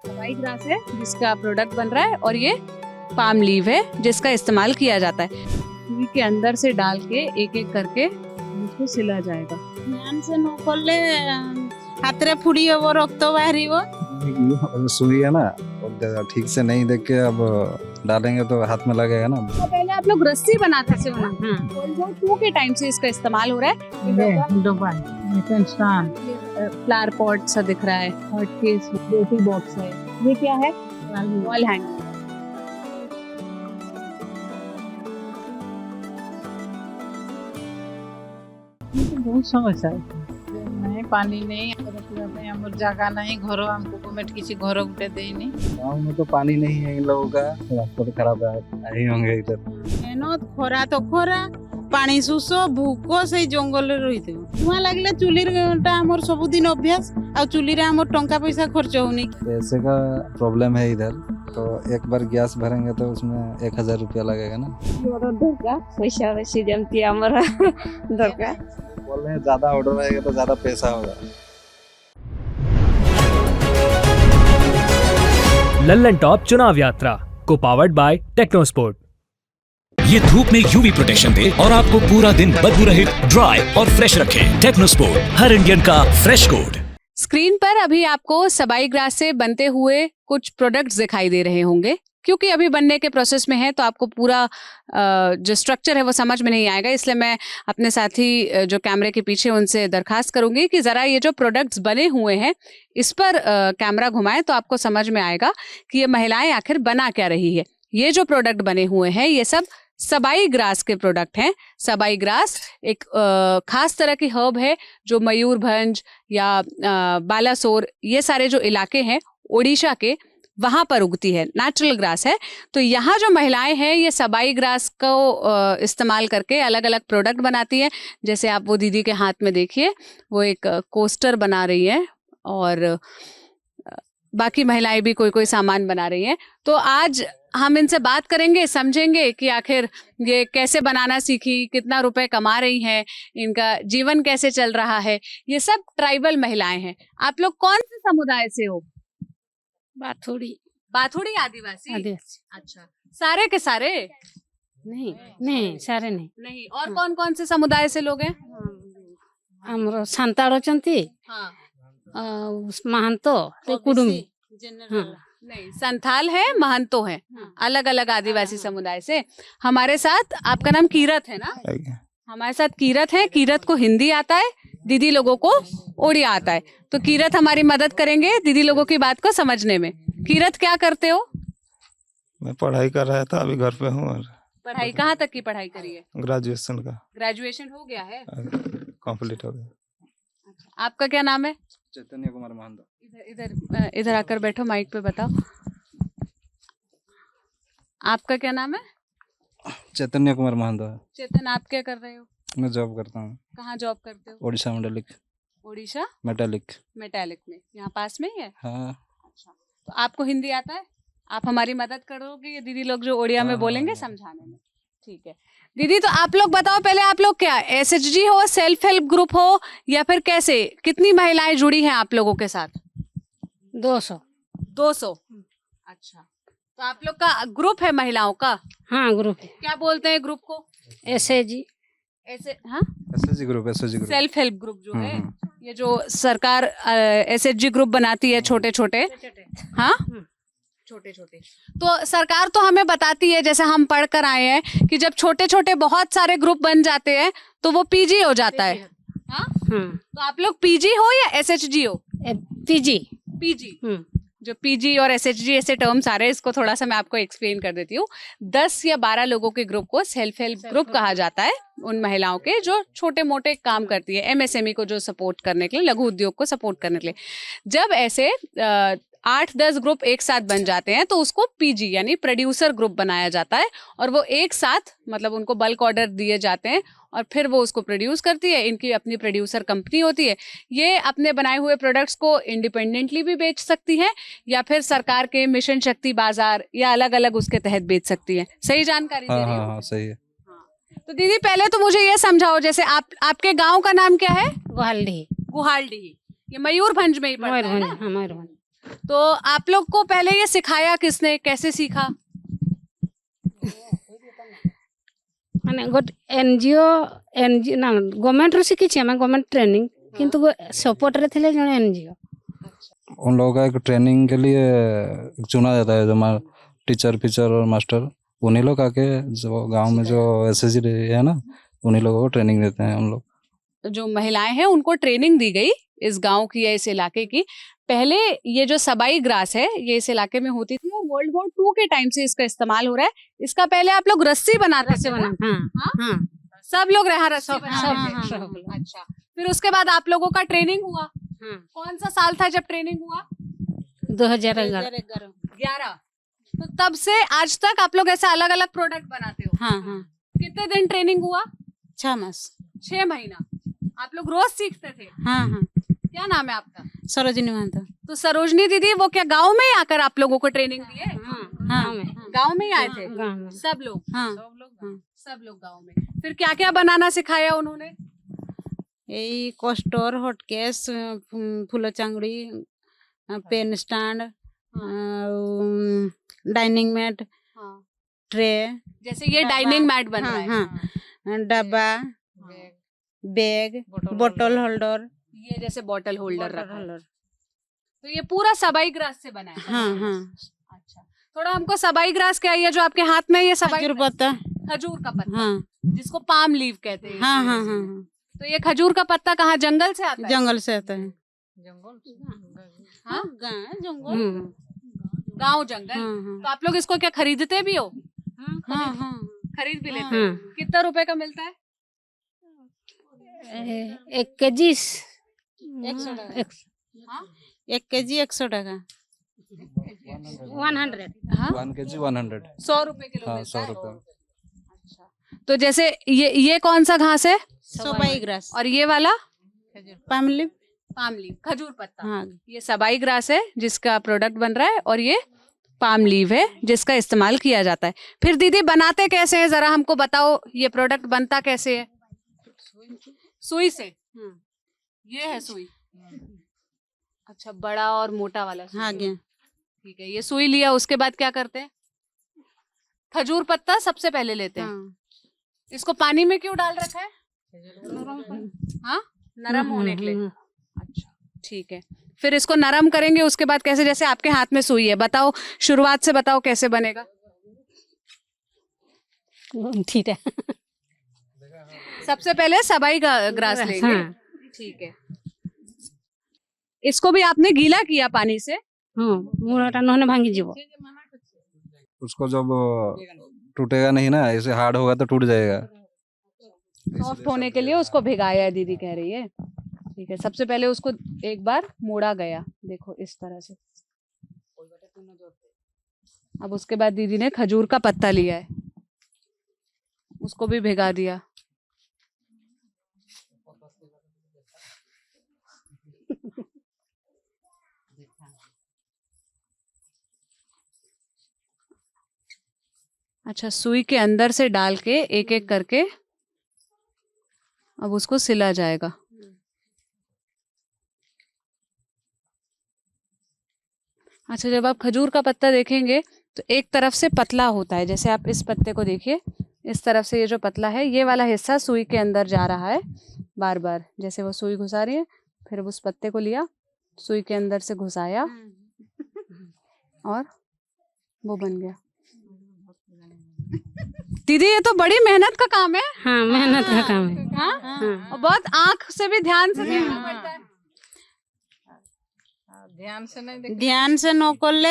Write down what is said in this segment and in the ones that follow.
सबाई ग्रास है जिसका प्रोडक्ट बन रहा है और ये पाम लीव है जिसका इस्तेमाल किया जाता है। टीवी के अंदर से डाल के एक एक करके इसको सिला जाएगा। ध्यान से न करले हाथ रे फुड़ी हो रक्त बाहरिबो। सुई है ना, और ठीक से नहीं देख के अब डालेंगे तो हाथ में लगेगा ना। तो पहले आप लोग रस्सी बनाते थे ना, हां 2 के टाइम से इसका इस्तेमाल हो रहा है। ये डब्बा स्टैंड फ्लावर पॉट सा दिख रहा है, हॉट केस, रोटी बॉक्स है। ये क्या है? Wall hanging. बहुत समस्या नहीं, पानी नहीं, हमर जगह नहीं, घर हमको गवर्नमेंट किसी घर उठे देनी। गाँव में तो पानी नहीं है इन लोगों का, रास्ता तो खराब है, नहीं होंगे इधर। मेहनत खरा तो खरा, पानी सुस भूक से जंगल रही धुआं लगले चुलीटा हमर सबुदिन अभ्यास आ चुली रे हमर टंका पैसा खर्च होनी। पैसे का प्रॉब्लम है इधर, तो एक बार गैस भरेंगे तो उसमें 1000 रुपया लगेगा ना। पैसा वैसे जमती हमारा दरकार। बोल रहे हैं ज्यादा ऑर्डर आएगा तो ज्यादा पैसा होगा। लल्लन टॉप चुनाव यात्रा को पावर्ड बाय टेक्नोस्पोर्ट। ये धूप में यूवी प्रोटेक्शन दे और आपको पूरा दिन बदबू रहित, ड्राई और फ्रेश रखे। टेक्नोस्पोर्ट, हर इंडियन का फ्रेश कोड। स्क्रीन पर अभी आपको सबाई ग्रास से बनते हुए कुछ प्रोडक्ट्स दिखाई दे रहे होंगे। क्योंकि अभी बनने के प्रोसेस में है तो आपको पूरा जो स्ट्रक्चर है वो समझ में नहीं आएगा, इसलिए मैं अपने साथी जो कैमरे के पीछे उनसे दरखास्त करूंगी कि ज़रा ये जो प्रोडक्ट्स बने हुए हैं इस पर कैमरा घुमाएं तो आपको समझ में आएगा कि ये महिलाएं आखिर बना क्या रही है। ये जो प्रोडक्ट बने हुए हैं ये सब सबाई ग्रास के प्रोडक्ट हैं। सबाई ग्रास एक खास तरह की हर्ब है जो मयूरभंज या बालासोर ये सारे जो इलाके हैं ओडिशा के वहाँ पर उगती है, नेचुरल ग्रास है। तो यहाँ जो महिलाएं हैं ये सबाई ग्रास को इस्तेमाल करके अलग अलग प्रोडक्ट बनाती हैं। जैसे आप वो दीदी के हाथ में देखिए, वो एक कोस्टर बना रही है और बाकी महिलाएं भी कोई कोई सामान बना रही हैं। तो आज हम इनसे बात करेंगे, समझेंगे कि आखिर ये कैसे बनाना सीखी, कितना रुपए कमा रही हैं, इनका जीवन कैसे चल रहा है। ये सब ट्राइबल महिलाएं हैं। आप लोग कौन से समुदाय से हो? बाथुड़ी आदिवासी। अच्छा, सारे के सारे? नहीं सारे नहीं। और कौन कौन से समुदाय से लोग हैं? हमरो सांताड़ अछंती हाँ, महंतो कुडुमी। नहीं, संथाल है, महंतो है, अलग अलग आदिवासी समुदाय से। हमारे साथ आपका नाम कीरत है ना? हमारे साथ कीरत है। कीरत को हिंदी आता है, दीदी लोगों को ओडिया आता है। तो कीरत हमारी मदद करेंगे दीदी लोगों की बात को समझने में। कीरत क्या करते हो? मैं पढ़ाई कर रहा था, अभी घर पे हूँ। और पढ़ाई कहाँ तक की पढ़ाई करी है? ग्रेजुएशन का। ग्रेजुएशन हो गया है? कंप्लीट हो गया। आपका क्या नाम है? चैतन्य कुमार महंतो। इधर इधर आकर बैठो, माइक पे बताओ। आपका क्या नाम है? चैतन्य कुमार महंतो। चेतन, आप क्या कर रहे हो? मैं जॉब करता हूँ। कहाँ जॉब करते हो? ओडिशा मेटालिक। ओडिशा मेटालिक में, यहाँ पास में ही है? हाँ। अच्छा, तो आपको हिंदी आता है? आप हमारी मदद करोगे ये दीदी लोग जो ओडिया में बोलेंगे समझाने में? ठीक है दीदी, तो आप लोग बताओ पहले, आप लोग क्या एसएचजी हो, सेल्फ हेल्प ग्रुप हो, या फिर कैसे? कितनी महिलाएं जुड़ी हैं आप लोगों के साथ? 200। 200। अच्छा, तो आप लोग का ग्रुप है महिलाओं का? हाँ ग्रुप है। क्या बोलते हैं ग्रुप को? एसएजी। ऐसे? हाँ, SHG group. Self help group जो है, ये जो सरकार एसएचजी ग्रुप बनाती है छोटे छोटे। हाँ, छोटे छोटे। तो सरकार तो हमें बताती है, जैसे हम पढ़ कर आए हैं, कि जब छोटे छोटे बहुत सारे ग्रुप बन जाते हैं तो वो पीजी हो जाता है। हाँ, तो आप लोग पीजी हो या एसएचजी हो? पीजी। पीजी। जो पीजी और एसएचजी ऐसे टर्म्स आ रहे हैं, इसको थोड़ा सा मैं आपको एक्सप्लेन कर देती हूँ। 10 या 12 लोगों के ग्रुप को सेल्फ हेल्प ग्रुप कहा जाता है, उन महिलाओं के जो छोटे मोटे काम करती है, एमएसएमई को जो सपोर्ट करने के लिए, लघु उद्योग को सपोर्ट करने के लिए। जब ऐसे 8-10 ग्रुप एक साथ बन जाते हैं तो उसको पीजी यानी प्रोड्यूसर ग्रुप बनाया जाता है, और वो एक साथ, मतलब उनको बल्क ऑर्डर दिए जाते हैं और फिर वो उसको प्रोड्यूस करती है। इनकी अपनी प्रोड्यूसर कंपनी होती है। ये अपने बनाए हुए प्रोडक्ट्स को इंडिपेंडेंटली भी बेच सकती है या फिर सरकार के मिशन शक्ति बाजार या अलग अलग उसके तहत बेच सकती है। सही जानकारी दे रही हूँ? हाँ, सही है। तो दीदी पहले तो मुझे ये समझाओ, जैसे आपके गाँव का नाम क्या है? गुहालडी। गुहालडी। ये मयूरभंज में ही पड़ता है ना? मयूरभंज। तो आप लोग को पहले ये सिखाया किसने, कैसे सीखा? माने गोट एनजीओ ना गवर्नमेंट रो शिखी मैं गवर्नमेंट ट्रेनिंग किंतु सपोर्ट रे थे जने एनजीओ। उन लोगों का एक ट्रेनिंग के लिए चुना जाता है, जो टीचर फीचर और मास्टर, उन्हीं लोग आके जो गांव में जो एसएसजी है ना, उन्हीं लोगों को ट्रेनिंग देते हैं हम लोग। जो महिलाएं हैं उनको ट्रेनिंग दी गई इस गांव की या इस इलाके की। पहले ये जो सबाई ग्रास है ये इस इलाके में होती थी, वर्ल्ड वॉर 2 के टाइम से इसका इस्तेमाल हो रहा है। इसका पहले आप लोग रस्सी बनाते थे ना? हां हां सब लोग रहा रस्सी सब बनाते थे। सब अच्छा, फिर उसके बाद आप लोगों का ट्रेनिंग हुआ। हां कौन सा साल था जब ट्रेनिंग हुआ? 2011। तो तब से आज तक आप लोग ऐसा अलग अलग प्रोडक्ट बनाते हो? हाँ हाँ कितने दिन ट्रेनिंग हुआ? 6 मास। 6 महीना। आप लोग रोज सीखते थे? हाँ हाँ। क्या नाम है आपका? सरोजिनी महतो। तो सरोजनी दीदी वो क्या गांव में ही आकर आप लोगों को ट्रेनिंग दिए? हाँ गांव में ही आए थे गांव में सब लोग? हाँ सब लोग गांव में। फिर क्या क्या बनाना सिखाया उन्होंने? यही कोस्टर, हॉटकेस, फूल चांगड़ी, pen stand, dining mat, tray, जैसे ये डब्बा। डाइनिंग मैट बन रहा हाँ है। हाँ, डब्बा, बैग, बोतल होल्डर, ये जैसे बॉटल होल्डर बॉटल रखा है। होल्डर। तो ये पूरा सबाई ग्रास से बना है? हाँ हाँ। अच्छा, थोड़ा हमको सबाई ग्रास क्या है ये जो आपके हाथ में, ये सबाई खजूर पत्ता। खजूर का पत्ता, हाँ जिसको पाम लीव कहते हैं। हाँ हाँ हाँ। तो ये खजूर का पत्ता कहाँ, जंगल से आता है? जंगल से आता है। हाँ? जंगल। गांव जंगल। हाँ तो आप लोग इसको क्या खरीदते भी हो? हाँ हाँ। खरीद भी लेते हाँ। हो? कितना रुपए का मिलता है? 1 केजी 100 टाका। 100 हाँ? 1 केजी 100 टाका। 100 हाँ? 1 kg 100। 100 रुपए किलो हाँ, मिलता 100 है? रुपए। अच्छा, तो जैसे ये कौन सा घास है? सबाई ग्रास। और ये वाला? Palm leaf. पाम लीव, खजूर पत्ता। हाँ ये सबाई ग्रास है जिसका प्रोडक्ट बन रहा है, और ये पाम लीव है जिसका इस्तेमाल किया जाता है। फिर दीदी बनाते कैसे हैं, जरा हमको बताओ, ये प्रोडक्ट बनता कैसे है? सुई से? ये है सुई। अच्छा, बड़ा और मोटा वाला सुई। हाँ गया। ठीक है, ये सुई लिया, उसके बाद क्या करते हैं? खजूर पत्ता सबसे पहले लेते हैं। हाँ। इसको पानी में क्यों डाल रखा है? हाँ, नरम होने के लिए। अच्छा, ठीक है। फिर इसको नरम करेंगे, उसके बाद कैसे? जैसे आपके हाथ में सुई है, बताओ, शुरुआत से बताओ कैसे बनेगा? ठीक है। सबसे पहले सबाई ग्रास लेंगे। हाँ। ठीक है। इसको भी आपने गीला किया पानी से? हां मुराटा नहने भांगी जीवो। उसको जब टूटेगा नहीं ना, ऐसे हार्ड होगा तो टूट जाएगा। सॉफ्ट होने के लिए उसको भिगाया है, दीदी कह रही है। ठीक है, सबसे पहले उसको एक बार मोड़ा गया, देखो इस तरह से। अब उसके बाद दीदी ने खजूर का पत्ता लिया है, उसको भी भिगा दिया। अच्छा, सुई के अंदर से डाल के एक एक करके अब उसको सिला जाएगा। अच्छा, जब आप खजूर का पत्ता देखेंगे तो एक तरफ से पतला होता है, जैसे आप इस पत्ते को देखिए, इस तरफ से ये जो पतला है, ये वाला हिस्सा सुई के अंदर जा रहा है बार बार, जैसे वो सुई घुसा रही है। फिर उस पत्ते को लिया, सुई के अंदर से घुसाया और वो बन गया। दीदी, ये तो बड़ी मेहनत का काम है। हाँ मेहनत का काम है। हाँ? हाँ। और बहुत आंख से भी ध्यान से देखना पड़ता है। ध्यान से न कले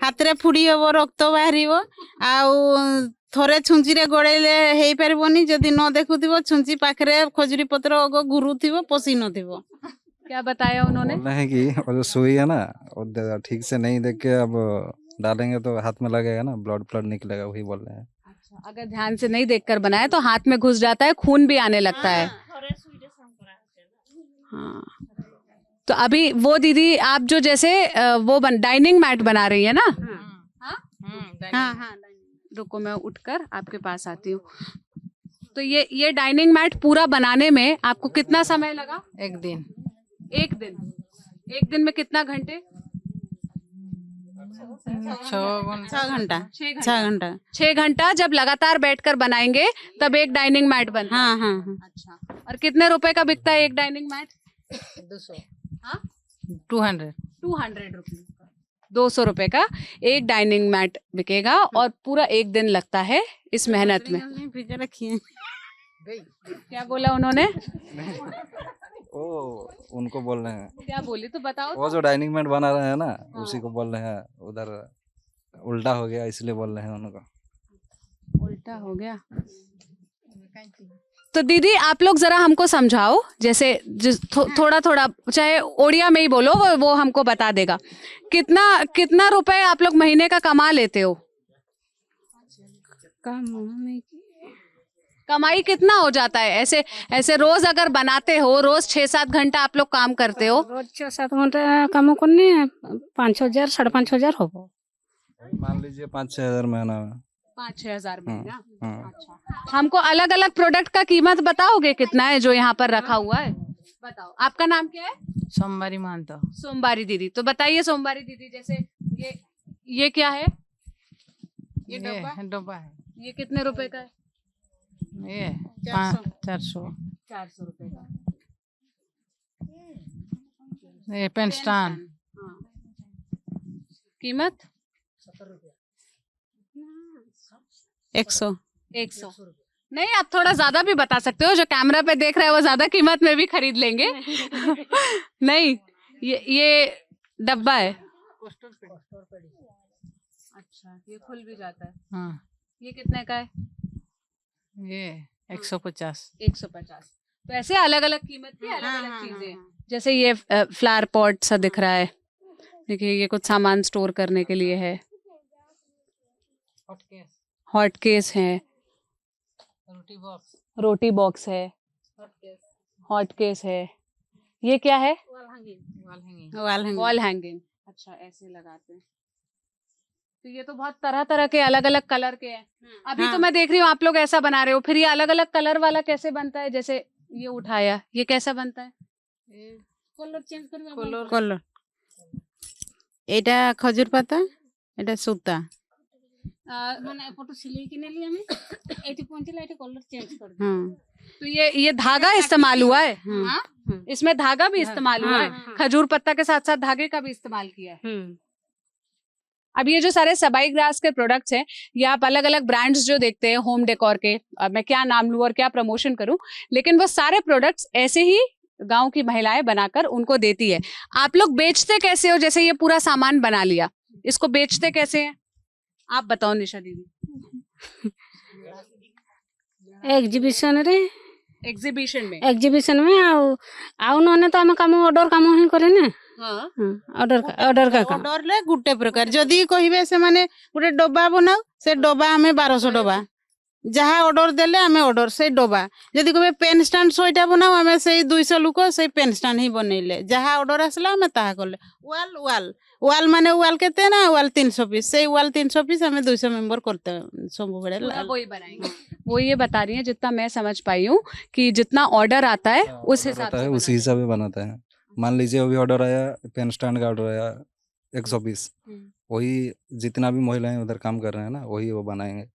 हाथ रे फुड़ी हबो, रक्त बाहरिबो, आउ थोरे छुंची रे गड़ेले हेई परबोनी, जदी न देखुथिबो छुंची पाखरे खजुरी पत्र अगो घुरुथिबो, पसी नथिबो। क्या बताया उन्होंने? बोल रहे हैं कि वो जो सुई है ना, वो ठीक से नहीं देख के अब डालेंगे तो हाथ में लगेगा ना, ब्लड निकलेगा, वही बोल रहे हैं। अच्छा, अगर ध्यान से नहीं देखकर बनाए तो हाथ में घुस जाता है, खून भी आने लगता है। हाँ, तो अभी वो दीदी आप जो जैसे वो डाइनिंग मैट बना रही है ना? हाँ हाँ। रुको, मैं उठकर आपके पास आती हूँ। तो ये डाइनिंग मैट पूरा बनाने में आपको कितना समय लगा? एक दिन। एक दिन? एक दिन में कितना घंटे? छः घंटा 6 घंटा जब लगातार बैठकर बनाएंगे तब एक डाइनिंग मैट बनता है। हाँ हाँ हाँ अच्छा, और कितने रुपए का बिकता है एक डाइनिंग मैट? 200 200 रुपीज का, 200 रुपए का एक डाइनिंग मैट बिकेगा और पूरा एक दिन लगता है इस मेहनत में। फ्रिज रखिए। क्या बोला उन्होंने? वो उनको बोल रहे हैं, क्या बोली तो बताओ। वो जो डाइनिंग मैट बना रहे हैं ना उसी को बोल रहे हैं, उधर उल्टा हो गया इसलिए बोल रहे हैं उनको। उल्टा हो गया। तो दीदी आप लोग जरा हमको समझाओ, जैसे थोड़ा थोड़ा चाहे ओडिया में ही बोलो, वो हमको बता देगा। कितना रुपए आप लोग महीने का कमा लेते हो? कमाई कितना हो जाता है? ऐसे रोज अगर बनाते हो, रोज 6-7 घंटा आप लोग काम करते हो, रोज 6-7 घंटा काम करने 5,000 5,500 हो। मान लीजिए 5-6 हजार महीना में। 5-6 हजार महीना। हाँ। अच्छा, हमको अलग अलग प्रोडक्ट का कीमत बताओगे कितना है जो यहाँ पर रखा हुआ है? बताओ। आपका नाम क्या है? सोमवारी मानता सोमवारी दीदी। तो बताइए सोमवारी दीदी, जैसे ये क्या है? ये डब्बा है। ये कितने रुपए का है? ये 400 रुपए का। ये पेन स्टैंड हाँ। कीमत 100 नहीं, आप थोड़ा ज्यादा भी बता सकते हो, जो कैमरा पे देख रहा है वो ज्यादा कीमत में भी खरीद लेंगे। नहीं, ये डब्बा है। अच्छा, ये खुल भी जाता है। हाँ ये कितने का है? ये 150 तो ऐसे अलग अलग कीमत की अलग अलग चीजें हैं। जैसे ये फ्लावर पॉट सा दिख रहा है, देखिए ये कुछ सामान स्टोर करने के लिए है। हॉट केस है, रोटी बॉक्स है, हॉट केस है। ये क्या है? Wall hanging. अच्छा, ऐसे लगाते हैं। तो ये तो बहुत तरह तरह के अलग अलग कलर के हैं। अभी तो मैं देख रही हूँ आप लोग ऐसा बना रहे हो, फिर ये अलग अलग कलर वाला कैसे बनता है? जैसे ये उठाया, ये कैसा बनता है? कलर এটা खजूर पाता, এটা सूता। মানে ফটো সিলাই কিনে নিয়ে আমি এইটি পৌঁছলে এইটি কলর চেঞ্জ করে দিই। हाँ तो ये धागा इस्तेमाल हुआ है? हाँ। इसमें धागा भी इस्तेमाल हुआ है, खजूर पत्ता के साथ साथ धागे का भी इस्तेमाल किया है। अब ये जो सारे सबाई ग्रास के प्रोडक्ट्स हैं, ये आप अलग अलग ब्रांड्स जो देखते हैं होम डेकोर के, मैं क्या नाम लूं और क्या प्रमोशन करूं, लेकिन वो सारे प्रोडक्ट्स ऐसे ही गांव की महिलाएं बनाकर उनको देती है। आप लोग बेचते कैसे हो? जैसे ये पूरा सामान बना लिया, इसको बेचते कैसे हैं? आप बताओ निशा दीदी। एग्जीबिशन रे एग्जीबिशन में। एग्जीबिशन में आउ नने तो आम काम ऑर्डर काम ही करे ना। हाँ। ऑर्डर का काम ऑर्डर ले गुटे प्रकार जदी कहिबे से माने गुटे डब्बा बनाओ, से डब्बा हमें 1200 डब्बा जहाँ ऑर्डर देले हमें ऑर्डर से डब्बा। जदी कहिबे पेन स्टैंड 100टा बनाओ, हमें से 200 लोक से पेन स्टैंड ही बनैले, जहाँ ऑर्डर आसला हमें ताहा करले। वाल माने वाल केते ना, वाल 300 पीस, से वाल 300 पीस हमें 200 मेंबर करते सब बड़े वही बनाएंगे। वो ये बता रही है, जितना मैं समझ पाई हूँ कि जितना ऑर्डर आता है उस हिसाब से उसी हिसाब से बनाता है। मान लीजिए अभी ऑर्डर आया, पेन स्टैंड का ऑर्डर आया 120, वही जितना भी महिलाएं उधर काम कर रहे हैं ना वही वो बनाएंगे।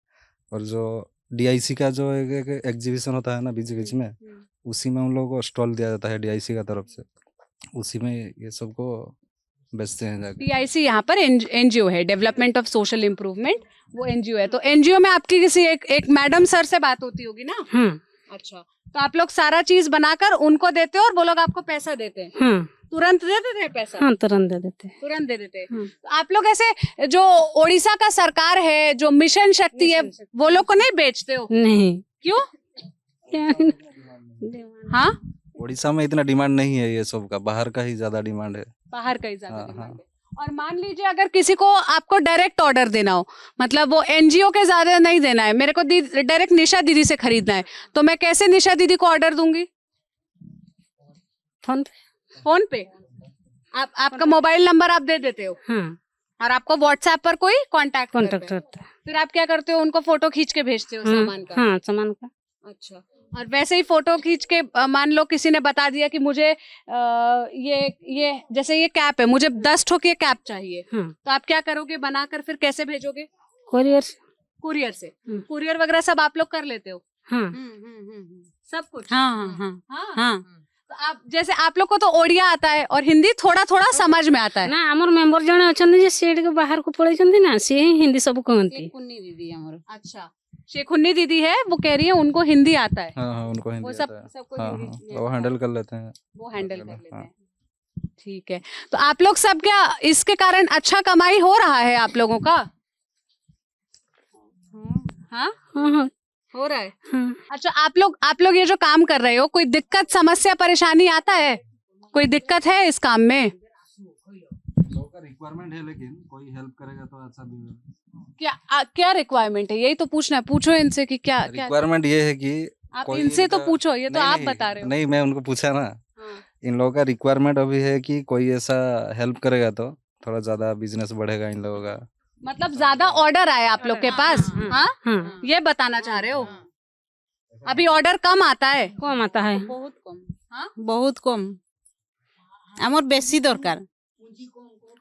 और जो DIC का जो एक एग्जीबिशन होता है ना बीच बीच में, उसी में उन लोगों को स्टॉल दिया जाता है DIC का तरफ से, उसी में ये सबको बेचते हैं जाके। DIC यहाँ पर NGO है, डेवलपमेंट ऑफ सोशल इम्प्रूवमेंट, वो NGO है। तो NGO में आपकी किसी एक मैडम सर से बात होती होगी ना? अच्छा, तो आप लोग सारा चीज बनाकर उनको देते हो और वो लोग आपको पैसा देते हैं? तुरंत दे देते हैं पैसा? हाँ, तुरंत दे देते हैं। तुरंत दे देते हैं। तो आप लोग ऐसे जो ओडिशा का सरकार है, जो मिशन शक्ति है, वो लोग को नहीं बेचते हो? नहीं। क्यों? हाँ, उड़ीसा में इतना डिमांड नहीं है ये सब का, बाहर का ही ज्यादा डिमांड है। बाहर का ही ज्यादा हाँ, डिमांड है। और मान लीजिए अगर किसी को आपको डायरेक्ट ऑर्डर देना हो, मतलब वो NGO के ज्यादा नहीं देना है, मेरे को डायरेक्ट निशा दीदी से खरीदना है, तो मैं कैसे निशा दीदी को ऑर्डर दूंगी? फोन पे आपका मोबाइल नंबर आप दे देते हो? हाँ। और आपको व्हाट्सएप पर कोई कांटेक्ट कॉन्टेक्ट करता है। फिर आप क्या करते हो? उनको फोटो खींच के भेजते हो सामान का? हाँ, सामान का। अच्छा, और वैसे ही फोटो खींच के मान लो किसी ने बता दिया कि मुझे ये जैसे ये कैप है, मुझे 10 ठोक ये कैप चाहिए, हाँ तो आप क्या करोगे? बनाकर फिर कैसे भेजोगे? कोरियर से। कुरियर से? हम्म। कुरियर वगैरह सब आप लोग कर लेते हो? हाँ सब कुछ? हाँ हाँ हाँ हाँ। हाँ तो आप जैसे आप लोग को तो ओडिया आता है और हिंदी थोड़ा थोड़ा समझ में आता है। ना आमर मेंबर जने अछंती जे सेठ के बाहर को पळैछंती ना से ही हिंदी सब कहंती। कुन्नी दीदी हमारे अच्छा, शेखुन्नी दीदी है, वो कह रही है उनको हिंदी आता है। हाँ हाँ उनको वो हिंदी सब आता है। सबको हाँ हिंदी हाँ वो हैंडल कर लेते हैं। वो हैंडल कर हाँ। लेते हैं। ठीक है, तो आप लोग सब क्या इसके कारण अच्छा कमाई हो रहा है आप लोगों का? हाँ, हाँ हाँ हो रहा है। हाँ। अच्छा, आप लोग ये जो काम कर रहे हो, कोई दिक्कत समस्या परेशानी आता है? कोई दिक्कत है इस काम में? लोगों का रिक्वायरमेंट है, लेकिन कोई हेल्प करेगा तो अच्छा भी। क्या रिक्वायरमेंट है? यही तो पूछना है, पूछो इनसे कि क्या क्या रिक्वायरमेंट ये है कि आप कोई इनसे तो इनका- पूछो, ये तो नहीं, आप नहीं, बता रहे हो। नहीं मैं उनको पूछा ना। हाँ। इन लोगों का रिक्वायरमेंट अभी है कि कोई ऐसा हेल्प करेगा तो थोड़ा ज्यादा बिजनेस बढ़ेगा इन लोगों का। मतलब ज्यादा ऑर्डर आए आप लोग के पास? हाँ, हाँ ये बताना चाह रहे हो? अभी ऑर्डर कम आता है? कम आता है। बहुत कम हाँ? बहुत कम आमर बेसी दरकार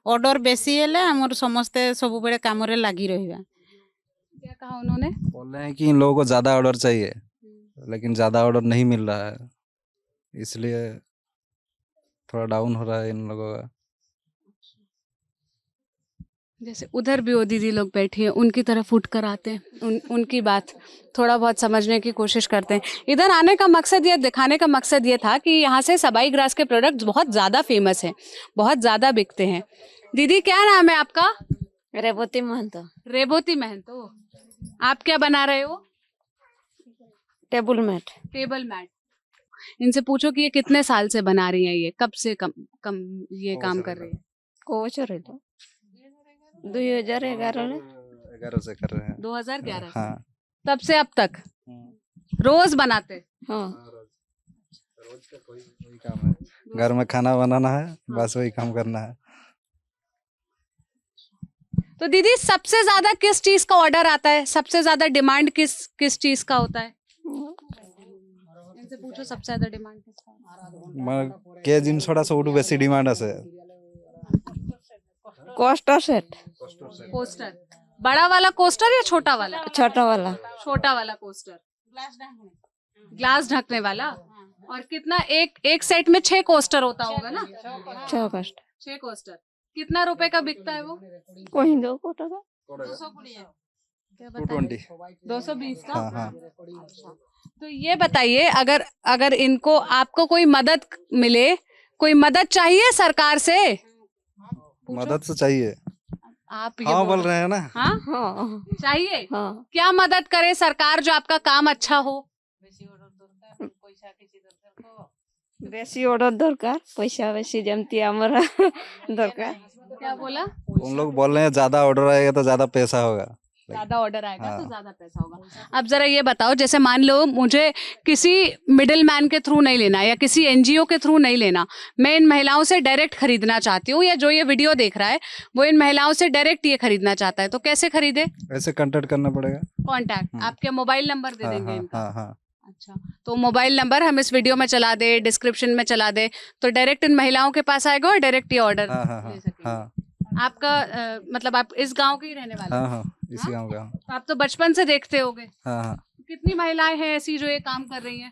ऑर्डर बेसी हेले आमर समस्ते सब बेले काम रे लागी रहिबा। क्या कहा उन्होंने? बोल रहे हैं कि इन लोगों को ज्यादा ऑर्डर चाहिए, लेकिन ज्यादा ऑर्डर नहीं मिल रहा है, इसलिए थोड़ा डाउन हो रहा है इन लोगों का। जैसे उधर भी वो दीदी लोग बैठी हैं, उनकी तरफ उठ कर आते हैं, उनकी बात थोड़ा बहुत समझने की कोशिश करते हैं। इधर आने का मकसद, ये दिखाने का मकसद ये था कि यहाँ से सबाई ग्रास के प्रोडक्ट्स बहुत ज़्यादा फेमस हैं, बहुत ज़्यादा बिकते हैं। दीदी क्या नाम है आपका? रेवती महंतो। रेबोती महंतो। आप क्या बना रहे हो? Table mat. Table mat. इनसे पूछो कि ये कितने साल से बना रही हैं, ये कब से कम ये काम कर रही है? कोचर है तो 2011 में 11 से कर रहे हैं। 2011 से? हाँ। तब से अब तक रोज बनाते? हाँ रोज का वही काम है, घर में खाना बनाना है, बस वही काम करना है। तो दीदी सबसे ज्यादा किस चीज का ऑर्डर आता है? सबसे ज्यादा डिमांड किस चीज का होता है? इनसे पूछो सबसे ज्यादा डिमांड किसका है? के जिनसटा सबुठु बेसी डिमांड আছে। Coaster set. कोस्टर। बड़ा वाला कोस्टर या छोटा वाला? छोटा वाला छोटा वाला कोस्टर। ग्लास ढकने वाला। और कितना एक सेट में 6 कोस्टर होता होगा ना? 6 कष्ट 6 कोस्टर। कितना रुपए का बिकता है वो? कोई 2 को टका। क्या बताइए? 220। 220 का? हाँ हाँ। तो ये बताइए, अगर इनको आपको कोई मदद मिले, कोई मदद चाहिए सरकार से? मदद तो चाहिए। आप ये हाँ बोल बोल रहे हैं ना। हाँ हाँ चाहिए। हाँ क्या मदद करे सरकार जो आपका काम अच्छा हो? बेसी ऑर्डर दरकार पैसा बेसी जमती हमरा दरकार। क्या बोला? उन लोग बोल रहे हैं ज्यादा ऑर्डर आएगा तो ज्यादा पैसा होगा। ज्यादा ऑर्डर आएगा तो हाँ। ज्यादा पैसा होगा। अब जरा ये बताओ, जैसे मान लो मुझे किसी मिडिल मैन के थ्रू नहीं लेना या किसी एनजीओ के थ्रू नहीं लेना, मैं इन महिलाओं से डायरेक्ट खरीदना चाहती हूँ, या जो ये वीडियो देख रहा है वो इन महिलाओं से डायरेक्ट ये खरीदना चाहता है, तो कैसे खरीदे? ऐसे कांटेक्ट करना पड़ेगा। कॉन्टैक्ट आपके मोबाइल नंबर दे हाँ देंगे हाँ इनका? हाँ हाँ। अच्छा, तो मोबाइल नंबर हम इस वीडियो में चला दे, डिस्क्रिप्शन में चला दे, तो डायरेक्ट इन महिलाओं के पास आएगा और डायरेक्ट ये ऑर्डर हाँ हाँ ले हाँ सकेंगे। हाँ आपका मतलब आप इस गांव के ही रहने वाले हाँ हो? हाँ इसी गाँव का। तो आप तो बचपन से देखते होगे। हाँ हाँ। कितनी महिलाएं हैं ऐसी जो ये काम कर रही हैं?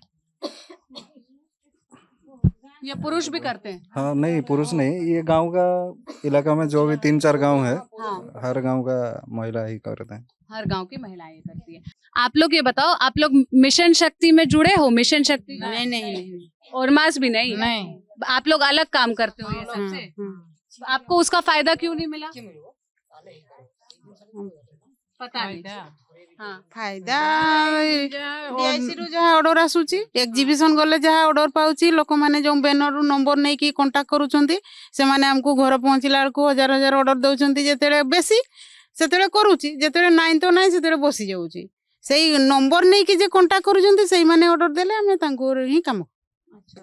ये पुरुष भी करते हैं? हाँ नहीं पुरुष नहीं, ये गांव का इलाका में जो भी 3-4 गांव है, हाँ, हर गांव का महिला ही करते हैं। हर गांव की महिलाएं ये करती है। आप लोग ये बताओ, आप लोग मिशन शक्ति में जुड़े हो? मिशन शक्ति का? नहीं नहीं नहीं और मास भी नहीं? नहीं आप लोग अलग काम करते हो ये सबसे? तो आपको उसका फायदा क्यों नहीं मिला? पता नहीं। हाँ, फायदा DIC ରୁ ଯାହା ଅର୍ଡର ଆସୁଛି, ଏକ୍ଜିବିସନ ଗଲେ ଯାହା ଅର୍ଡର ପାଉଛି, ଲୋକମାନେ ଯୋଉ ବ୍ୟାନରରୁ ନମ୍ବର ନେଇକି କଣ୍ଟାକ୍ଟ କରୁଛନ୍ତି, ସେମାନେ ଆମକୁ ଘର ପହଞ୍ଚିଲା ବେଳକୁ ହଜାର ହଜାର ଅର୍ଡର ଦଉଛନ୍ତି। ଯେତେବେଳେ ବେଶୀ ସେତେବେଳେ କରୁଛି, ଯେତେବେଳେ ନାହିଁ ତ ନାହିଁ ସେତେବେଳେ ବସି ଯାଉଛି। ସେଇ ନମ୍ବର ନେଇକି ଯେ କଣ୍ଟାକ୍ଟ କରୁଛନ୍ତି ସେଇମାନେ ଅର୍ଡର ଦେଲେ ଆମେ ତାଙ୍କୁ ହିଁ କାମ। अच्छा,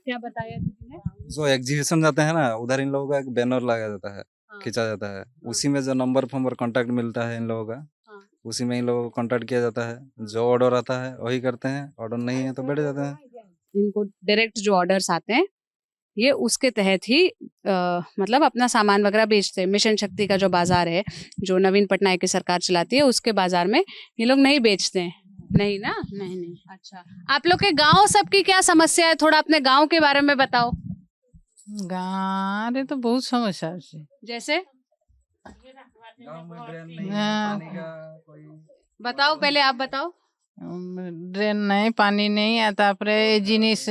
क्या बताया दीदी ने? जो एग्जीबिशन जाते हैं ना, उधर इन लोगों का एक बैनर लगाया जाता है, हाँ। खींचा जाता है, उसी में जो नंबर फंबर कांटेक्ट मिलता है इन लोगों का, हाँ। उसी में ही लोगों को कांटेक्ट किया जाता है, जो ऑर्डर आता है वही करते हैं, ऑर्डर नहीं है तो बैठ जाते हैं। इनको डायरेक्ट जो ऑर्डर्स आते हैं ये उसके तहत ही मतलब अपना सामान वगैरह बेचते हैं। मिशन शक्ति का जो बाजार है जो नवीन पटनायक की सरकार चलाती है उसके बाजार में ये लोग नहीं बेचते हैं। नहीं ना? नहीं नहीं अच्छा, आप लोग के गांव सबकी क्या समस्या है? थोड़ा अपने गांव के बारे में बताओ। गाँव रे तो बहुत समस्या है। जैसे गाँव में ड्रेन नहीं है, हाँ। पानी का कोई बताओ, पहले आप बताओ। ड्रेन नहीं, पानी नहीं है, तापरे जिनिस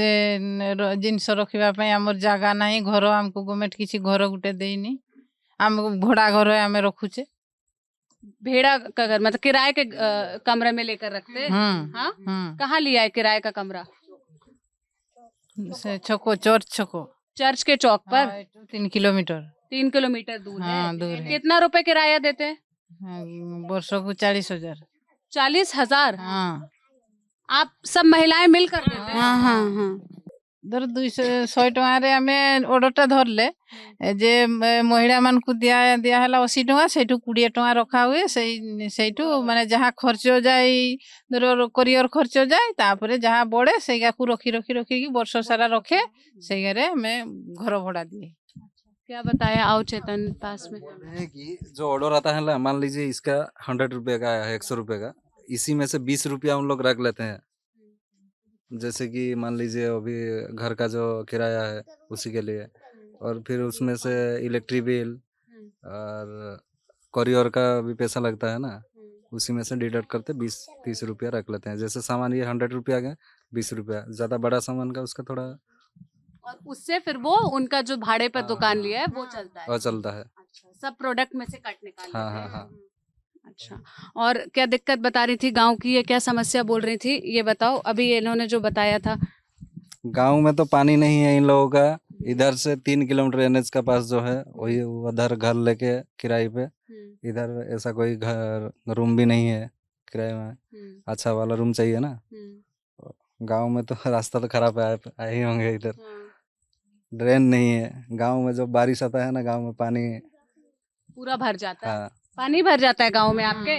जिनिस रखिबा पई हमर जागा नहीं, घर हमको गवर्नमेंट किसी घर गुटे देइनी, हमको भड़ा घर हमें रखुचे। भेड़ा का घर मतलब किराए के कमरे में लेकर रखते हैं। हाँ, कहाँ लिया है किराए का कमरा? से छको चर्च छको चर्च के चौक पर। 3 किलोमीटर 3 किलोमीटर दूर है। हाँ, दूर है। कितना रुपए किराया देते हैं? वर्ष को 40,000। 40,000? हाँ आप सब महिलाएं मिलकर देते हैं? हाँ धर 200 टଙ୍କା आम ऑर्डरटा धरले जे महिला मान को दिया दिया हला 80 टଙ୍କା सेठू 20 टଙ୍କା रखा हुए सेठू माने जहाँ खर्च जाए धर कोरियर खर्च जाए तापरे जहाँ बड़े सेगा को रखी रखी रखी वर्ष सारा रखे सेगारे हमें घर भड़ा दिए। क्या बताया? आओ चेतन पास में। है कि जो ऑर्डर आता है ना, मान लीजिए इसका 100 रुपये का है, 100 रुपये का, इसी में से 20 रुपया हम लोग रख लेते हैं। जैसे कि मान लीजिए अभी घर का जो किराया है उसी के लिए, और फिर उसमें से इलेक्ट्रिक बिल और कोरियर का भी पैसा लगता है ना, उसी में से डिडक्ट करते 20-30 रुपया रख लेते हैं। जैसे सामान ये 100 रुपया का 20 रुपया, ज़्यादा बड़ा सामान का उसका थोड़ा और उससे फिर वो उनका जो भाड़े पर दुकान लिया है वो चलता है। और चलता है। अच्छा, सब प्रोडक्ट में से कट निकाल हाँ, लेते हैं। हाँ। अच्छा, और क्या दिक्कत बता रही थी गांव की? ये क्या समस्या बोल रही थी ये बताओ। अभी इन्होंने जो बताया था। गांव में तो पानी नहीं है इन लोगों का। इधर से 3 किलोमीटर एनएच का पास जो है वही उधर घर लेके किराए पे, इधर ऐसा कोई घर रूम भी नहीं है किराए में, अच्छा वाला रूम चाहिए ना। गांव में तो रास्ता तो खराब है, आए ही होंगे। इधर ड्रेन नहीं है। गांव में जब बारिश आता है ना, गांव में पानी पूरा भर जाता है। हाँ, पानी भर जाता है गांव में आपके?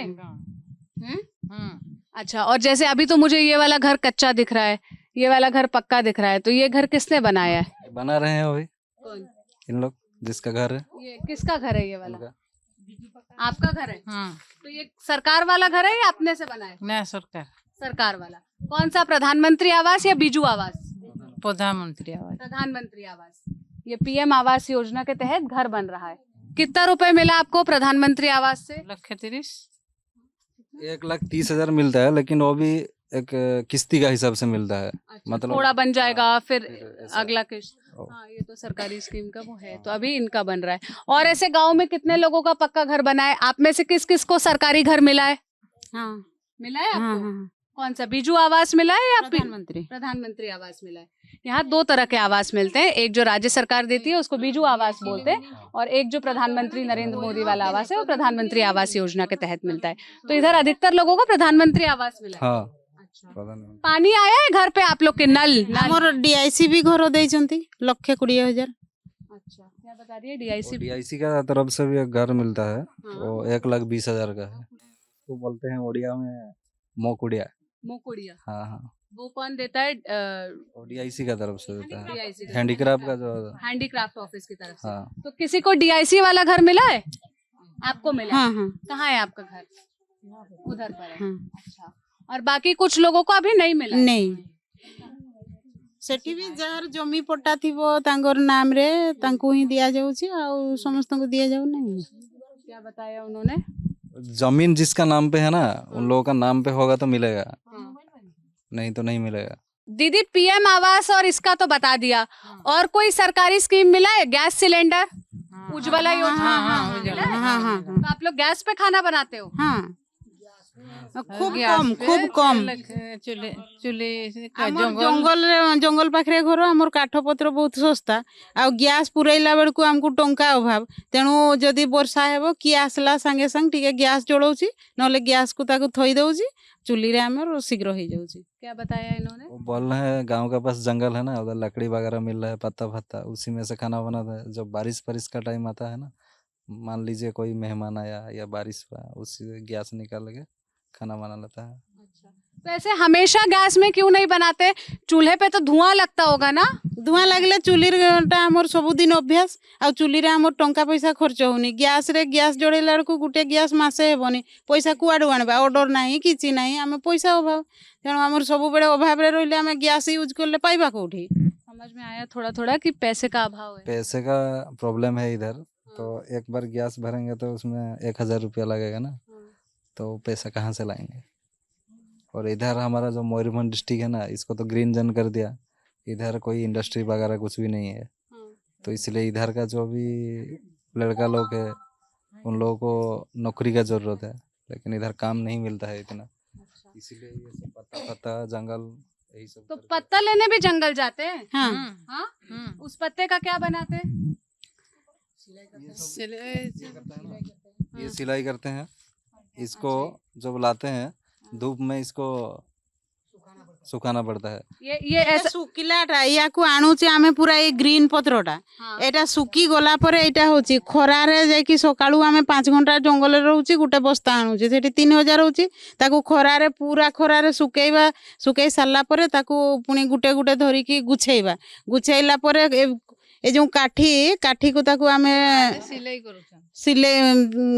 अच्छा, और जैसे अभी तो मुझे ये वाला घर कच्चा दिख रहा है, ये वाला घर पक्का दिख रहा है, तो ये घर किसने बनाया है? बना रहे हैं अभी कौन? इन लोग जिसका घर है। ये किसका घर है? ये वाला उनका। आपका घर है? हाँ तो ये सरकार वाला घर है या अपने से बना है? नया सरकार सरकार वाला। कौन सा, प्रधानमंत्री आवास या बीजू आवास? प्रधानमंत्री आवास। प्रधानमंत्री आवास। ये पीएम आवास योजना के तहत घर बन रहा है। कितना रुपए मिला आपको प्रधानमंत्री आवास से? 1,30,000। 1,30,000 मिलता है, लेकिन वो भी एक किस्ती का हिसाब से मिलता है। अच्छा, मतलब थोड़ा बन जाएगा फिर ऐसा। अगला किस्त। ओ। हाँ, ये तो सरकारी स्कीम का वो है, तो अभी इनका बन रहा है। और ऐसे गांव में कितने लोगों का पक्का घर बना है? आप में से किस किस को सरकारी घर मिला है? हाँ मिला है हाँ आपको? हाँ कौन सा, बीजू आवास मिला है या प्रधानमंत्री। प्रधानमंत्री आवास मिला है? यहाँ 2 तरह के आवास मिलते हैं, एक जो राज्य सरकार देती है उसको बीजू आवास बोलते हैं, और एक जो प्रधानमंत्री नरेंद्र मोदी वाला आवास है वो प्रधानमंत्री आवास योजना के तहत मिलता है। तो इधर अधिकतर लोगों को प्रधानमंत्री आवास मिला है। हाँ, अच्छा, प्रधानमंत्री। पानी आया है घर पे आप लोग के? नल हमर डीआईसी भी घर देइछंती 1,20,000। अच्छा, क्या बता रही है डीआईसी? डीआईसी का तरफ से भी एक घर मिलता है, वो 1,20,000 का है। तो बोलते हैं ओडिया में मोकुड़िया। मोकुड़िया। हाँ हाँ, वो कौन देता है? डीआईसी का तरफ से देता है, डीआईसी हैंडीक्राफ्ट का जो। हैंडीक्राफ्ट ऑफिस की तरफ से। हाँ, तो किसी को डीआईसी वाला घर मिला है? आपको मिला? हाँ हाँ कहाँ है आपका घर? उधर पर है। हाँ। अच्छा, और बाकी कुछ लोगों को अभी नहीं मिला? नहीं सेठी भी जार जमी पट्टा थिबो तांगर नाम रे तांको ही दिया जाउची आ समस्त को दिया जाउ नहीं। क्या बताया उन्होंने? जमीन जिसका नाम पे है ना, उन लोगों का नाम पे होगा तो मिलेगा, नहीं तो नहीं मिलेगा। दीदी, पीएम आवास और इसका तो बता दिया, और कोई सरकारी स्कीम मिला है? गैस सिलेंडर, उज्ज्वला योजना मिला है? हाँ हाँ तो आप लोग गैस पे खाना बनाते हो? हाँ खूब कम चुले जंगल पाखरे घर हमर काठ पत्र बहुत सस्ता आ गैस पुरैला बेलकु हमको टंका अभाव तेणु जदि वर्षा हेबो किए आसला संगे संग टिके गैस जोड़ौची नले गैस को ताको थई दउची चुली रे हमर शीघ्र हो जाउची। क्या बताया इन्होंने? वो बोल रहे हैं गांव का पास जंगल है ना, उधर लकड़ी वगैरह मिल रहा है, पत्ता फत्ता, उसी में से खाना बनाता है। जब बारिश का टाइम आता है ना, मान लीजिए कोई मेहमान आया या बारिश हुआ, उसी से गैस निकाल के खाना बना लेता है। वैसे हमेशा गैस में क्यों नहीं बनाते? चूल्हे पे तो धुआं लगता होगा ना? धुआं लागले चुलीटा आमर सबुदिन अभ्यास आ चुलीरे आमर टंका पैसा खर्च होनी। गैस रे गैस जोड़ेला बेलू गोटे गैस मासे हेबनी, पैसा कुआडू आनबा? ऑर्डर नाही किछि नाही, आमे पैसा अभाव, तेणु आमर सब बेले अभाव रे रहिले आमे गैस यूज करले पाइबा कोठी? समझ में आया थोड़ा थोड़ा कि पैसे का अभाव है। पैसे का प्रॉब्लम है इधर, तो एक बार गैस भरेंगे तो उसमें 1000 रुपया लगेगा ना, तो पैसा कहाँ से लाएंगे? और इधर हमारा जो मयूरभंज डिस्ट्रिक्ट है ना, इसको तो ग्रीन जोन कर दिया, इधर कोई इंडस्ट्री वगैरह कुछ भी नहीं है, तो इसलिए इधर का जो भी लड़का लोग है उन लोगों को नौकरी का जरूरत है, लेकिन इधर काम नहीं मिलता है इतना, इसीलिए ये सब पत्ता पत्ता जंगल यही सब तो करके- पत्ता लेने भी जंगल जाते हैं? हाँ हाँ? उस पत्ते का क्या बनाते हैं? ये सिलाई करते हैं, इसको जब लाते हैं धूप में इसको सुखाना पड़ता है। ये ऐसा सुकिलाटा याकू आणुचे आमे पूरा ए ग्रीन पत्रटा हाँ। एटा सुकी गला परे एटा होची खरारे जायकी सकाळू आमे 5 घंटा जंगल रे रहूची, गुटे बस्ता आणुची, सेठी 3000 होची, ताकू खरारे पूरा खरारे सुकेई सारला परे ताकू पुनी गुटे गुटे धरी की गुछेइबा, गुछेइला परे ए जो काठी को ताकू आमे सिलाई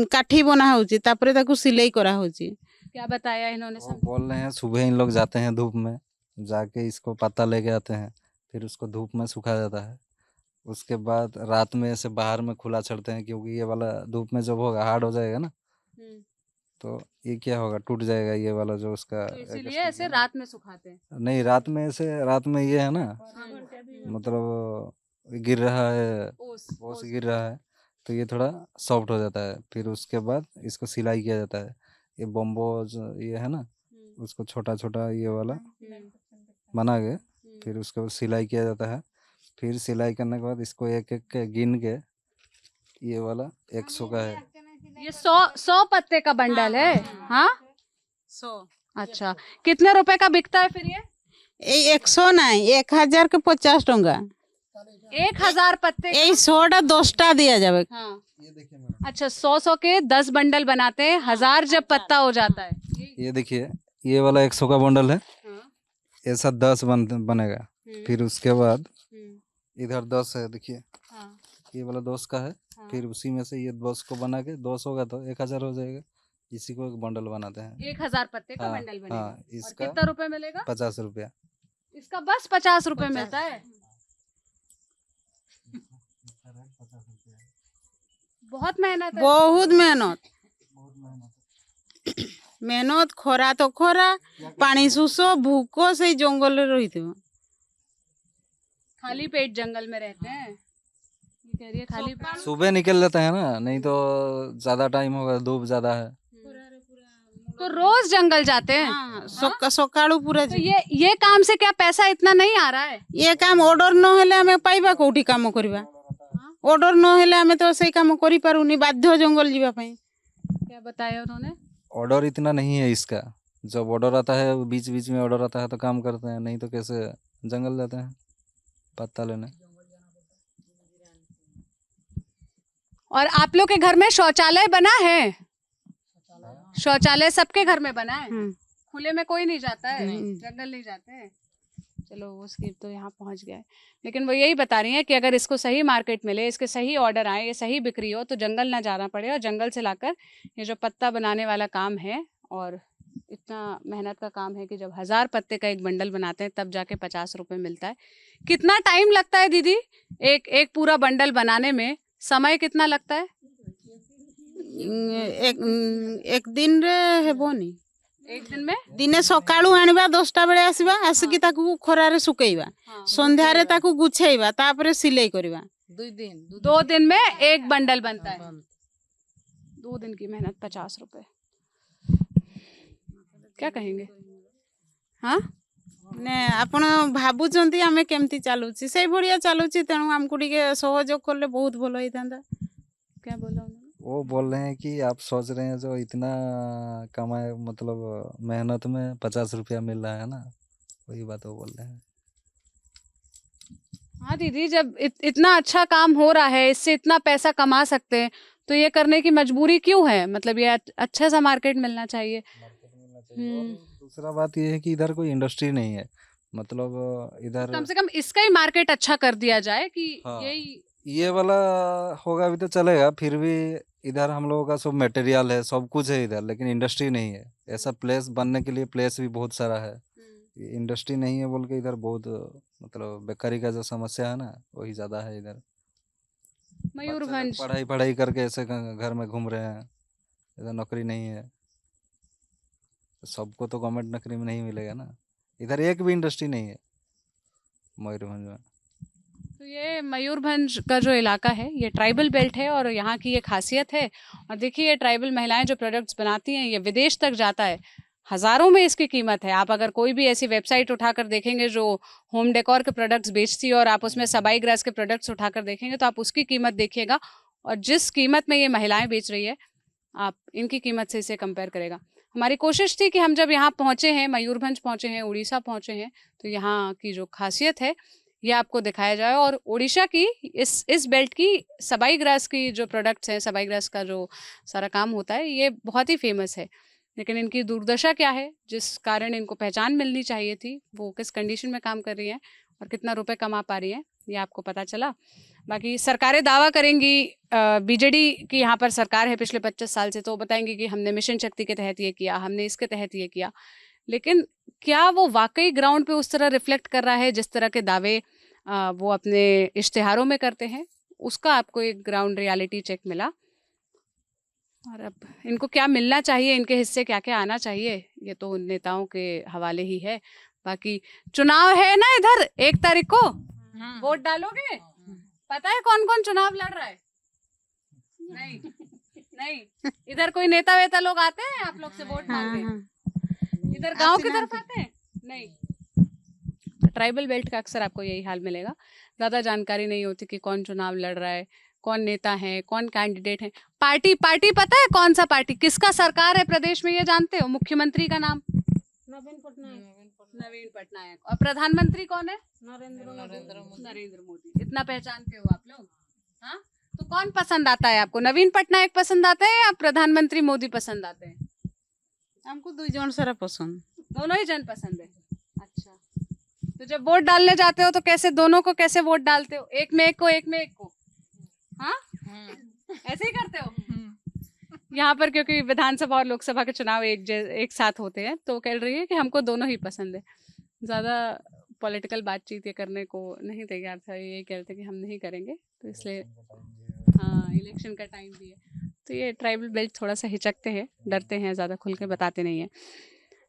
काठी बना होची, तापरे ताकू सिलाई करा होची। क्या बताया इन्होंने? वो बोल रहे हैं सुबह इन लोग जाते हैं धूप में, जाके इसको पत्ता लेके आते हैं, फिर उसको धूप में सुखा जाता है, उसके बाद रात में ऐसे बाहर में खुला छोड़ते हैं, क्योंकि ये वाला धूप में जब होगा हार्ड हो जाएगा ना, तो ये क्या होगा, टूट जाएगा ये वाला जो उसका तो एक इसीलिए स्टिक ऐसे है। रात में सुखाते हैं। नहीं, रात में ऐसे रात में ये है ना, मतलब गिर रहा है, ओस गिर रहा है, तो ये थोड़ा सॉफ्ट हो जाता है, फिर उसके बाद इसको सिलाई किया जाता है। ये बम्बो ये है ना, उसको छोटा छोटा ये वाला बना के फिर उसको सिलाई किया जाता है, फिर सिलाई करने के बाद इसको एक एक के गिन के, ये वाला 100 का है। ये 100 पत्ते का बंडल है? हाँ, 100 अच्छा। कितने रुपए का बिकता है फिर ये? ए 100 नहीं 1000 के 50 टंका 1000 पत्ते का? এই 100টা 10টা दिया जावे। हाँ। अच्छा, 100 के 10 बंडल बनाते हैं, 1000 जब पत्ता हो जाता है। ये देखिए, ये वाला 100 का बंडल है, हाँ। ऐसा 10 बनेगा, फिर उसके बाद हम्म, इधर 10 है, देखिए हाँ, ये वाला 10 का है, हाँ। फिर उसी में से ये 10 को बना के 200 होगा तो 1000 हो जाएगा, इसी को एक बंडल बनाते हैं। 1000 पत्ते का हाँ, बंडल बनेगा। हाँ, और इसका कितना रुपए मिलेगा? 50 रुपया। इसका बस 50 रुपए मिलता है। बहुत मेहनत है। बहुत मेहनत मेहनत खरा तो खरा पानी सुस भूक से जंगल रे रही थी। खाली पेट जंगल में रहते हैं, ये कह रही है खाली पेट। सुबह निकल लेते हैं ना, नहीं तो ज्यादा टाइम होगा, धूप ज्यादा है। तो रोज जंगल जाते हैं? हाँ, सकाळू पूरा तो ये काम से क्या पैसा इतना नहीं आ रहा है? ये काम ऑर्डर न हेले हमें पाइबा कोठी काम करबा, ऑर्डर न हेले हमें तो सही काम करि पारुनी, बाध्य जंगल जीवा पई। क्या बताया उन्होंने? ऑर्डर इतना नहीं है इसका, जब ऑर्डर आता है बीच बीच में ऑर्डर आता है तो काम करते हैं, नहीं तो कैसे जंगल जाते हैं पत्ता लेने। और आप लोग के घर में शौचालय बना है? शौचालय सबके घर में बना है? खुले में कोई नहीं जाता है, जंगल नहीं जाते हैं। चलो वो स्कीम तो यहाँ पहुँच गया है, लेकिन वो यही बता रही हैं कि अगर इसको सही मार्केट मिले, इसके सही ऑर्डर आए, ये सही बिक्री हो, तो जंगल ना जाना पड़े, और जंगल से लाकर ये जो पत्ता बनाने वाला काम है, और इतना मेहनत का काम है कि जब 1000 पत्ते का एक बंडल बनाते हैं तब जाके 50 रुपए मिलता है। कितना टाइम लगता है दीदी एक पूरा बंडल बनाने में? समय कितना लगता है? एक दिन रे हेबोनी। एक दिन में? दिने सकाळू आनिबा 10टा बेले आसीबा, आसिकी ताकू खरारे सुकेइबा, संध्यारे ताकू गुछेइबा, तापरे सिलाई करबा। 2 दिन में एक बंडल बनता है। 2 दिन की मेहनत 50 रुपए, क्या कहेंगे? हाँ, ने आपण भाबुचंती आमे केमती चालुची, सेई भड़िया चालुची, तेणु हमकु टिके सहयोग करले बहुत भलो होइतांदा। क्या बोला उन्होंने? वो बोल रहे हैं कि आप सोच रहे हैं जो इतना कमाए, मतलब मेहनत में 50 रुपया मिल रहा है ना, वही बात वो बोल रहे हैं। हाँ दीदी, जब इतना अच्छा काम हो रहा है, इससे इतना पैसा कमा सकते हैं, तो ये करने की मजबूरी क्यों है? मतलब ये अच्छा सा मार्केट मिलना चाहिए। दूसरा बात ये है कि इधर कोई इंडस्ट्री नहीं है, मतलब इधर कम से कम इसका ही मार्केट अच्छा कर दिया जाए कि हाँ। यही ये वाला होगा भी तो चलेगा, फिर भी इधर हम लोगों का सब मटेरियल है, सब कुछ है इधर, लेकिन इंडस्ट्री नहीं है। ऐसा प्लेस बनने के लिए प्लेस भी बहुत सारा है, इंडस्ट्री नहीं है बोल के इधर बहुत मतलब बेकारी का जो समस्या है ना वही ज़्यादा है इधर। बच्चे लोग मयूरभंज पढ़ाई पढ़ाई करके ऐसे घर में घूम रहे हैं, इधर नौकरी नहीं है। तो सबको तो गवर्नमेंट नौकरी में नहीं मिलेगा ना, इधर एक भी इंडस्ट्री नहीं है मयूरभंज में। तो ये मयूरभंज का जो इलाका है ये ट्राइबल बेल्ट है और यहाँ की ये खासियत है। और देखिए ये ट्राइबल महिलाएं जो प्रोडक्ट्स बनाती हैं ये विदेश तक जाता है, हज़ारों में इसकी कीमत है। आप अगर कोई भी ऐसी वेबसाइट उठाकर देखेंगे जो होम डेकोर के प्रोडक्ट्स बेचती है और आप उसमें सबाई ग्रास के प्रोडक्ट्स उठाकर देखेंगे तो आप उसकी कीमत देखिएगा और जिस कीमत में ये महिलाएं बेच रही है आप इनकी कीमत से इसे कंपेयर करेगा। हमारी कोशिश थी कि हम जब यहाँ पहुँचे हैं, मयूरभंज पहुँचे हैं, उड़ीसा पहुँचे हैं, तो यहाँ की जो खासियत है ये आपको दिखाया जाए। और उड़ीसा की इस बेल्ट की सबाई ग्रास की जो प्रोडक्ट्स हैं, सबाई ग्रास का जो सारा काम होता है ये बहुत ही फेमस है। लेकिन इनकी दुर्दशा क्या है जिस कारण इनको पहचान मिलनी चाहिए थी, वो किस कंडीशन में काम कर रही हैं और कितना रुपए कमा पा रही हैं ये आपको पता चला। बाकी सरकारें दावा करेंगी, बीजेडी की यहाँ पर सरकार है पिछले 25 साल से, तो बताएंगे कि हमने मिशन शक्ति के तहत ये किया, हमने इसके तहत ये किया। लेकिन क्या वो वाकई ग्राउंड पे उस तरह रिफ्लेक्ट कर रहा है जिस तरह के दावे वो अपने इश्तिहारों में करते हैं? उसका आपको एक ग्राउंड रियलिटी चेक मिला। और अब इनको क्या मिलना चाहिए, इनके हिस्से क्या क्या आना चाहिए, ये तो उन नेताओं के हवाले ही है। बाकी चुनाव है ना इधर 1 तारीख को, वोट डालोगे? पता है कौन कौन चुनाव लड़ रहा है? नहीं नहीं, इधर कोई नेता वेता लोग आते हैं आप लोग से वोट मांगने? इधर गांव की तरफ आते हैं? नहीं। ट्राइबल बेल्ट का अक्सर आपको यही हाल मिलेगा, ज़्यादा जानकारी नहीं होती कि कौन चुनाव लड़ रहा है, कौन नेता है, कौन कैंडिडेट है। पार्टी पता है कौन सा पार्टी, किसका सरकार है प्रदेश में ये जानते हो? मुख्यमंत्री का नाम नवीन पटनायक। और प्रधानमंत्री कौन है? नरेंद्र मोदी। इतना पहचानते हो आप लोग? हाँ, तो कौन पसंद आता है आपको? नवीन पटनायक पसंद आते हैं या प्रधानमंत्री मोदी पसंद आते हैं? हमको 2 जन सारा पसंद, दोनों ही जन पसंद है। अच्छा, तो जब वोट डालने जाते हो तो कैसे, दोनों को कैसे वोट डालते हो? एक में एक को, एक में एक को? हाँ, ऐसे ही करते हो? यहाँ पर क्योंकि विधानसभा और लोकसभा के चुनाव एक साथ होते हैं तो कह रही है कि हमको दोनों ही पसंद है। ज़्यादा पॉलिटिकल बातचीत ये करने को नहीं तैयार था, ये कह रहे थे कि हम नहीं करेंगे, तो इसलिए हाँ इलेक्शन का टाइम भी है तो ये ट्राइबल बेल्ट थोड़ा सा हिचकते हैं, डरते हैं, ज़्यादा खुल के बताते नहीं हैं।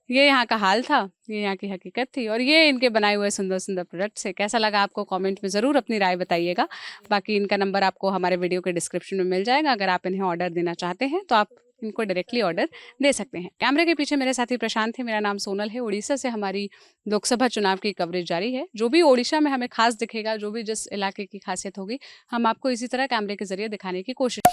ये यहाँ का हाल था, ये यहाँ की हकीकत थी और ये इनके बनाए हुए सुंदर सुंदर प्रोडक्ट्स है। कैसा लगा आपको कमेंट में ज़रूर अपनी राय बताइएगा। बाकी इनका नंबर आपको हमारे वीडियो के डिस्क्रिप्शन में मिल जाएगा। अगर आप इन्हें ऑर्डर देना चाहते हैं तो आप इनको डायरेक्टली ऑर्डर दे सकते हैं। कैमरे के पीछे मेरे साथी प्रशांत है, मेरा नाम सोनल है। उड़ीसा से हमारी लोकसभा चुनाव की कवरेज जारी है। जो भी ओडिशा में हमें खास दिखेगा, जो भी जिस इलाके की खासियत होगी, हम आपको इसी तरह कैमरे के जरिए दिखाने की कोशिश